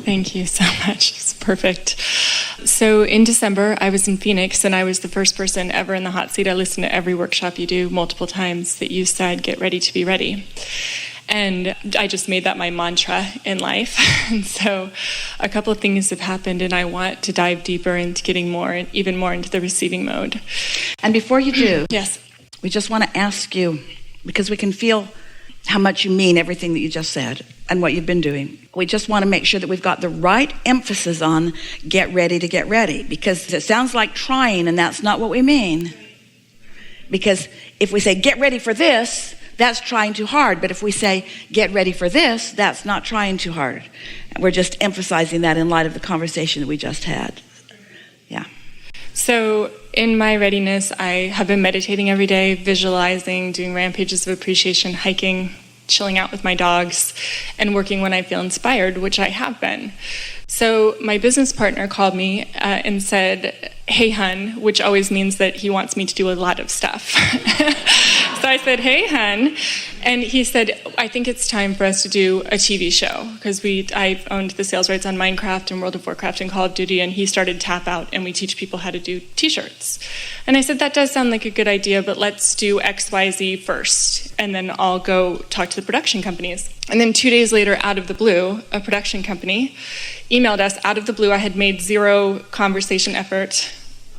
Thank you so much. It's perfect. So in December, I was in Phoenix, and I was the first person ever in the hot seat. I listened to every workshop you do multiple times that you said, get ready to be ready. And I just made that my mantra in life. And so a couple of things have happened, and I want to dive deeper into getting more, even more into the receiving mode. And before you do, yes, we just want to ask you, because we can feel how much you mean everything that you just said and what you've been doing. We just want to make sure that we've got the right emphasis on get ready to get ready, because it sounds like trying, and that's not what we mean. Because if we say get ready for this, that's trying too hard. But if we say get ready for this, that's not trying too hard. We're just emphasizing that in light of the conversation that we just had. Yeah. So in my readiness, I have been meditating every day, visualizing, doing rampages of appreciation, hiking, chilling out with my dogs, and working when I feel inspired, which I have been. So my business partner called me and said, hey, hun, which always means that he wants me to do a lot of stuff. So I said, hey, hun. And he said, I think it's time for us to do a TV show, because I owned the sales rights on Minecraft and World of Warcraft and Call of Duty, and he started Tap Out, and we teach people how to do t-shirts. And I said, that does sound like a good idea, but let's do XYZ first, and then I'll go talk to the production companies. And then 2 days later, out of the blue, a production company emailed us out of the blue. I had made zero conversation effort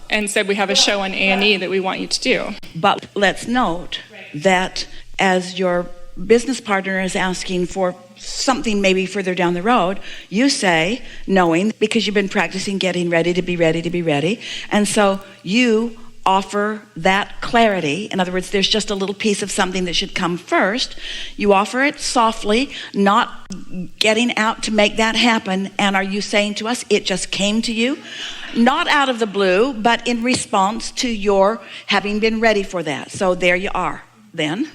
and said, we have a show on A&E that we want you to do. But let's note that as your business partner is asking for something maybe further down the road, you say, knowing, because you've been practicing getting ready to be ready to be ready, and so you offer that clarity. In other words, there's just a little piece of something that should come first. You offer it softly, not getting out to make that happen. And are you saying to us, it just came to you? Not out of the blue, but in response to your having been ready for that. So there you are. Then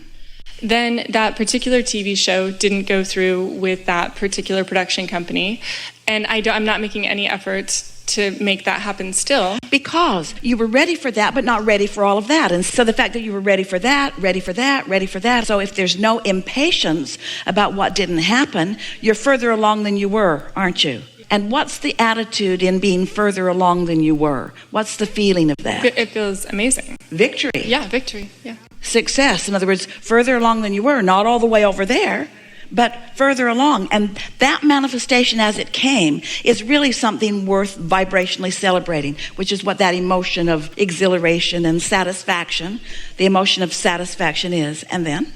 that particular TV show didn't go through with that particular production company. And I'm not making any efforts to make that happen still. Because you were ready for that, but not ready for all of that. And so the fact that you were ready for that, ready for that, ready for that. So if there's no impatience about what didn't happen, you're further along than you were, aren't you? And what's the attitude in being further along than you were? What's the feeling of that? It feels amazing. Victory. Yeah, victory. Yeah. Success. In other words, further along than you were, not all the way over there, but further along. And that manifestation as it came is really something worth vibrationally celebrating, which is what that emotion of exhilaration and satisfaction, the emotion of satisfaction is. And then,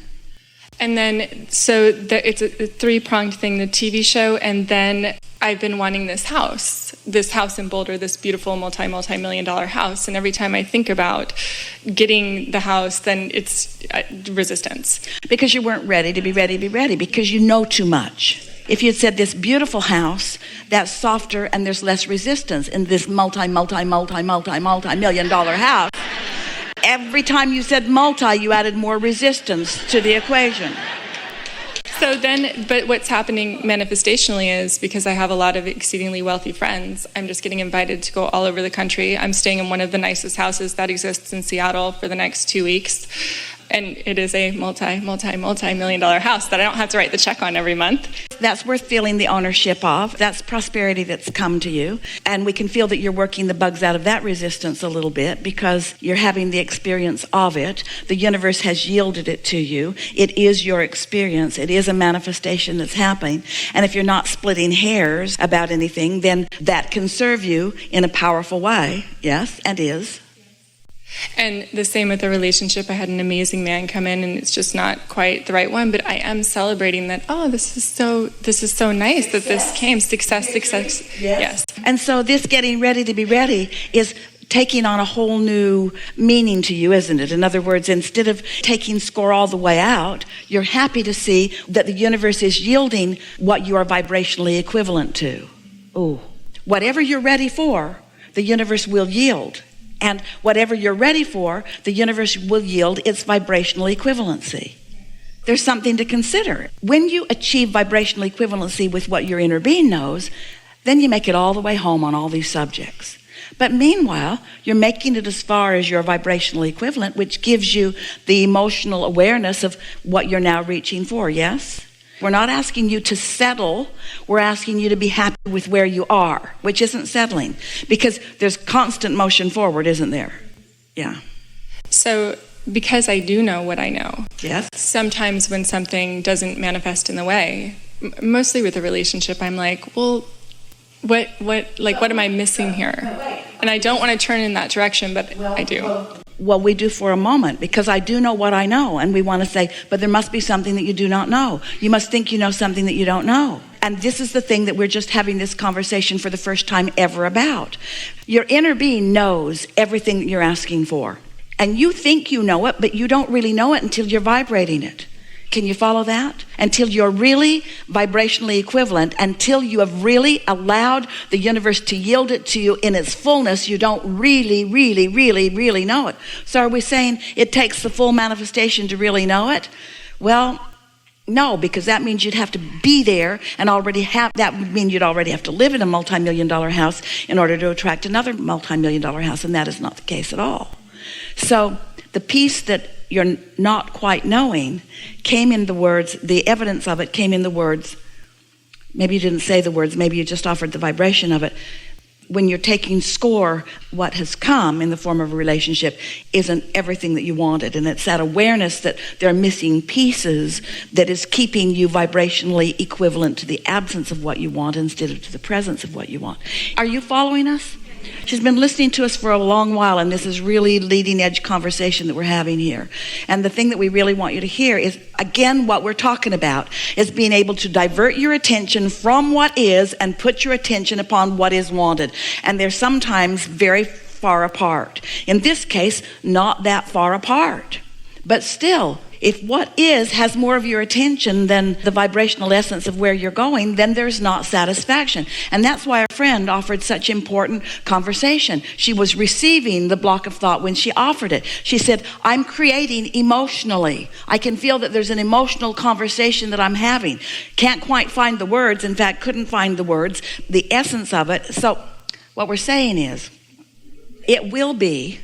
so it's a three-pronged thing, the TV show, and then I've been wanting this house in Boulder, this beautiful multi-million-dollar house, and every time I think about getting the house, then it's resistance. Because you weren't ready to be ready to be ready, because you know too much. If you had said this beautiful house, that's softer and there's less resistance in this multi-million-dollar house, every time you said multi, you added more resistance to the equation. So then, but what's happening manifestationally is, because I have a lot of exceedingly wealthy friends, I'm just getting invited to go all over the country. I'm staying in one of the nicest houses that exists in Seattle for the next 2 weeks. And it is a multi-million-dollar house that I don't have to write the check on every month. That's worth feeling the ownership of. That's prosperity that's come to you. And we can feel that you're working the bugs out of that resistance a little bit, because you're having the experience of it. The universe has yielded it to you. It is your experience. It is a manifestation that's happening. And if you're not splitting hairs about anything, then that can serve you in a powerful way. Yes, and is. And the same with the relationship. I had an amazing man come in, and it's just not quite the right one, but I am celebrating that, this is so nice that this came. Success. Yes. And so this getting ready to be ready is taking on a whole new meaning to you, isn't it? In other words, instead of taking score all the way out, you're happy to see that the universe is yielding what you are vibrationally equivalent to. Ooh. Whatever you're ready for, the universe will yield. And whatever you're ready for, the universe will yield its vibrational equivalency. There's something to consider. When you achieve vibrational equivalency with what your inner being knows, then you make it all the way home on all these subjects. But meanwhile, you're making it as far as your vibrational equivalent, which gives you the emotional awareness of what you're now reaching for, yes? We're not asking you to settle. We're asking you to be happy with where you are, which isn't settling, because there's constant motion forward, isn't there? Yeah. So because I do know what I know, yes, sometimes when something doesn't manifest in the way, mostly with a relationship, I'm like, well, what am I missing here? And I don't want to turn in that direction, but I do. Well, we do for a moment, because I do know what I know, and we want to say, but there must be something that you do not know. You must think you know something that you don't know. And this is the thing that we're just having this conversation for the first time ever about. Your inner being knows everything that you're asking for. And you think you know it, but you don't really know it until you're vibrating it. Can you follow that? Until you're really vibrationally equivalent, until you have really allowed the universe to yield it to you in its fullness, you don't really know it. So are we saying it takes the full manifestation to really know it? Well, no, because that means you'd have to be there and already have, that would mean you'd already have to live in a multi-million-dollar house in order to attract another multi-million-dollar house, and that is not the case at all. So the piece that you're not quite knowing came in the words, the evidence of it came in the words, maybe you didn't say the words, maybe you just offered the vibration of it. When you're taking score, what has come in the form of a relationship isn't everything that you wanted. And it's that awareness that there are missing pieces that is keeping you vibrationally equivalent to the absence of what you want instead of to the presence of what you want. Are you following us? She's been listening to us for a long while, and this is really leading edge conversation that we're having here. And the thing that we really want you to hear is, again, what we're talking about is being able to divert your attention from what is and put your attention upon what is wanted. And they're sometimes very far apart. In this case, not that far apart. But still, if what is has more of your attention than the vibrational essence of where you're going, then there's not satisfaction. And that's why our friend offered such important conversation. She was receiving the block of thought when she offered it. She said, I'm creating emotionally. I can feel that there's an emotional conversation that I'm having. Can't quite find the words. In fact, couldn't find the words, the essence of it. So what we're saying is, it will be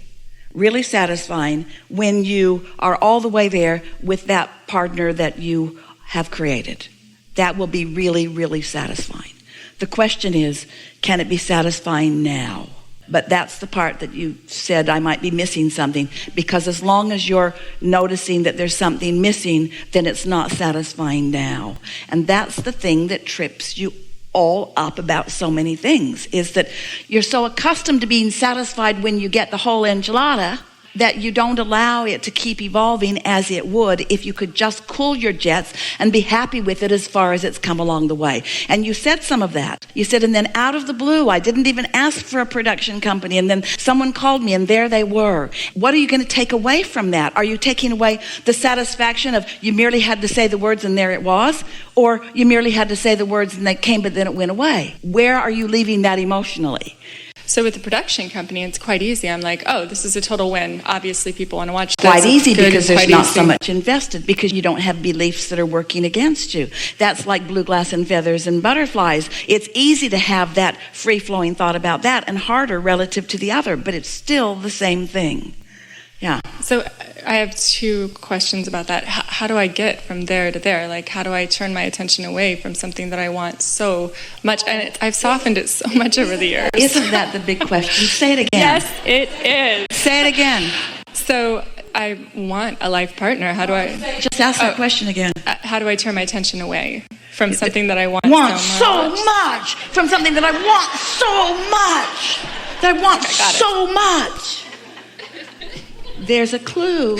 really satisfying when you are all the way there with that partner that you have created. That will be really satisfying. The question is, can it be satisfying now? But that's the part that you said I might be missing something, because as long as you're noticing that there's something missing, then it's not satisfying now. And that's the thing that trips you all up about so many things, is that you're so accustomed to being satisfied when you get the whole enchilada that you don't allow it to keep evolving as it would if you could just cool your jets and be happy with it as far as it's come along the way. And you said some of that. You said, and then out of the blue, I didn't even ask for a production company, and then someone called me and there they were. What are you going to take away from that? Are you taking away the satisfaction of you merely had to say the words and there it was? Or you merely had to say the words and they came but then it went away? Where are you leaving that emotionally? So with the production company, it's quite easy. I'm like, oh, this is a total win. Obviously, people want to watch this. Quite easy because there's not so much invested, because you don't have beliefs that are working against you. That's like blue glass and feathers and butterflies. It's easy to have that free-flowing thought about that, and harder relative to the other, but it's still the same thing. Yeah. So I have two questions about that. How do I get from there to there? Like, how do I turn my attention away from something that I want so much? And I've softened it so much over the years. Isn't that the big question? Say it again. Yes, it is. Say it again. So I want a life partner. How do I... Just ask that question again. How do I turn my attention away from something that I want so much? From something that I want so much. That I want so much. There's a clue.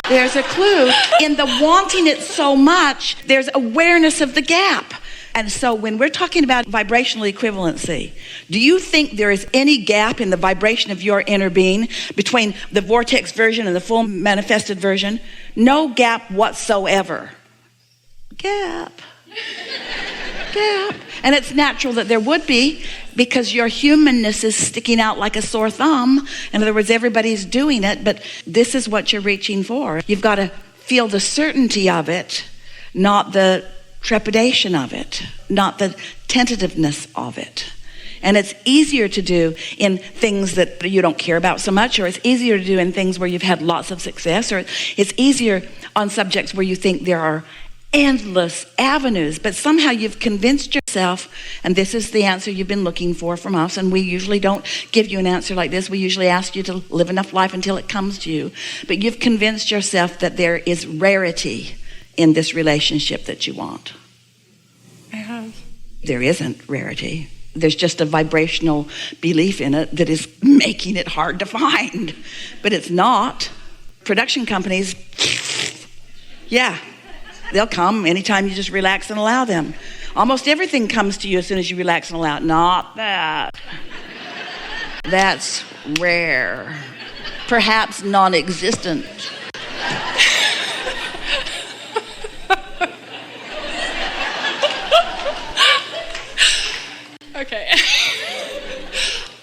There's a clue. In the wanting it so much, there's awareness of the gap. And so when we're talking about vibrational equivalency, do you think there is any gap in the vibration of your inner being between the vortex version and the full manifested version? No gap whatsoever. Gap. And it's natural that there would be, because your humanness is sticking out like a sore thumb. In other words, everybody's doing it, but this is what you're reaching for. You've got to feel the certainty of it, not the trepidation of it, not the tentativeness of it. And it's easier to do in things that you don't care about so much, or it's easier to do in things where you've had lots of success, or it's easier on subjects where you think there are endless avenues. But somehow you've convinced yourself, and this is the answer you've been looking for from us, and we usually don't give you an answer like this. We usually ask you to live enough life until it comes to you. But you've convinced yourself that there is rarity in this relationship that you want. I have. There isn't rarity. There's just a vibrational belief in it that is making it hard to find. But it's not. Production companies, yeah, they'll come anytime you just relax and allow them. Almost everything comes to you as soon as you relax and allow it. Not that. That's rare. Perhaps non-existent. Okay.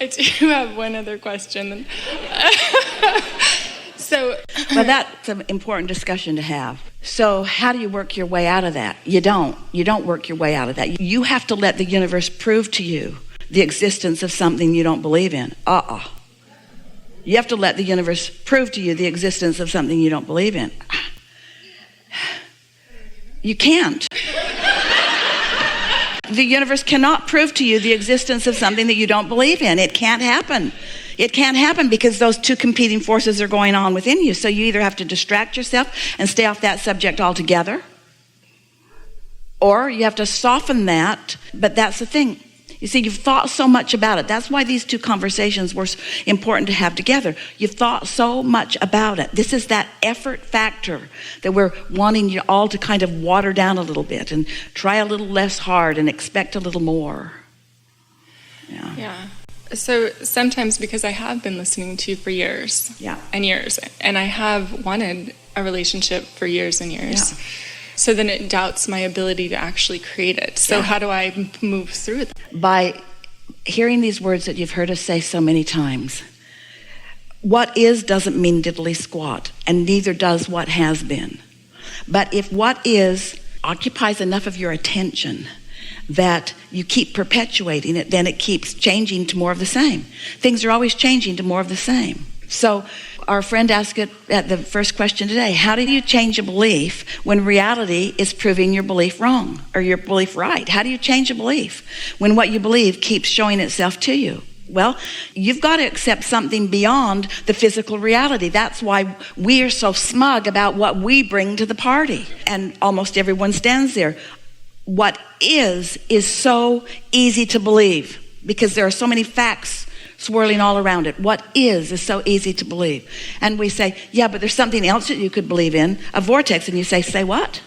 I do have one other question. Well, that's an important discussion to have. So how do you work your way out of that? You don't work your way out of that. You have to let the universe prove to you the existence of something you don't believe in. You have to let the universe prove to you the existence of something you don't believe in. You can't. The universe cannot prove to you the existence of something that you don't believe in. It can't happen. It can't happen because those two competing forces are going on within you. So you either have to distract yourself and stay off that subject altogether, or you have to soften that. But that's the thing. You see, you've thought so much about it. That's why these two conversations were important to have together. You've thought so much about it. This is that effort factor that we're wanting you all to kind of water down a little bit and try a little less hard and expect a little more. Yeah. So sometimes, because I have been listening to you for years and years, and I have wanted a relationship for years and years. Yeah. So then it doubts my ability to actually create it. So how do I move through that? By hearing these words that you've heard us say so many times. What is doesn't mean diddly squat, and neither does what has been. But if what is occupies enough of your attention that you keep perpetuating it, then it keeps changing to more of the same. Things are always changing to more of the same. So our friend asked it at the first question today, how do you change a belief when reality is proving your belief wrong or your belief right? How do you change a belief when what you believe keeps showing itself to you? Well, you've got to accept something beyond the physical reality. That's why we are so smug about what we bring to the party. And almost everyone stands there. What is so easy to believe because there are so many facts swirling all around it. What is so easy to believe. And we say, yeah, but there's something else that you could believe in, a vortex. And you say what?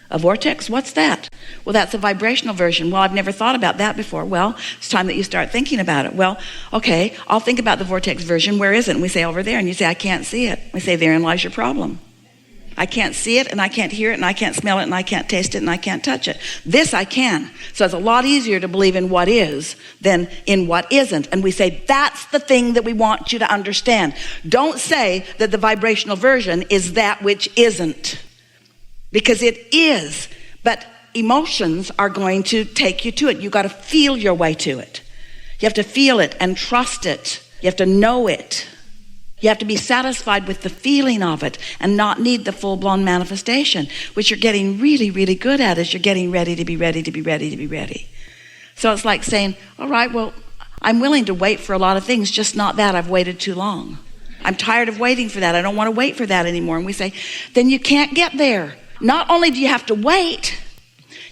A vortex? What's that? Well, that's a vibrational version. Well, I've never thought about that before. Well, it's time that you start thinking about it. Well, okay, I'll think about the vortex version. Where is it? And we say, over there. And you say, I can't see it. We say, therein lies your problem. I can't see it, and I can't hear it, and I can't smell it, and I can't taste it, and I can't touch it. This I can. So it's a lot easier to believe in what is than in what isn't. And we say, that's the thing that we want you to understand. Don't say that the vibrational version is that which isn't. Because it is. But emotions are going to take you to it. You've got to feel your way to it. You have to feel it and trust it. You have to know it. You have to be satisfied with the feeling of it and not need the full-blown manifestation, which you're getting really, really good at as you're getting ready to be ready to be ready to be ready. So it's like saying, all right, well, I'm willing to wait for a lot of things, just not that. I've waited too long. I'm tired of waiting for that. I don't want to wait for that anymore. And we say, then you can't get there. Not only do you have to wait,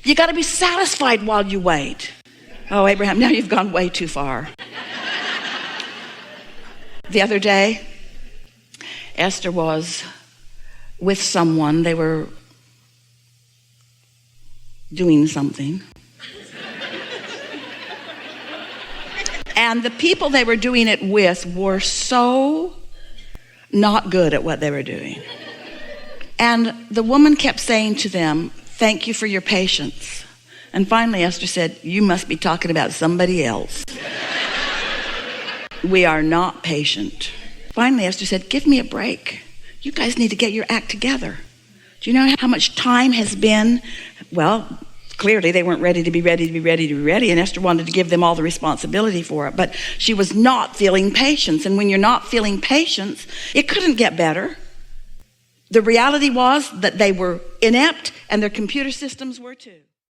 you got to be satisfied while you wait. Oh, Abraham, now you've gone way too far. The other day, Esther was with someone. They were doing something. And the people they were doing it with were so not good at what they were doing. And the woman kept saying to them, thank you for your patience. And finally Esther said, you must be talking about somebody else. We are not patient. Finally, Esther said, give me a break. You guys need to get your act together. Do you know how much time has been, Clearly, they weren't ready to be ready, and Esther wanted to give them all the responsibility for it. But she was not feeling patience, and when you're not feeling patience, it couldn't get better. The reality was that they were inept, and their computer systems were too.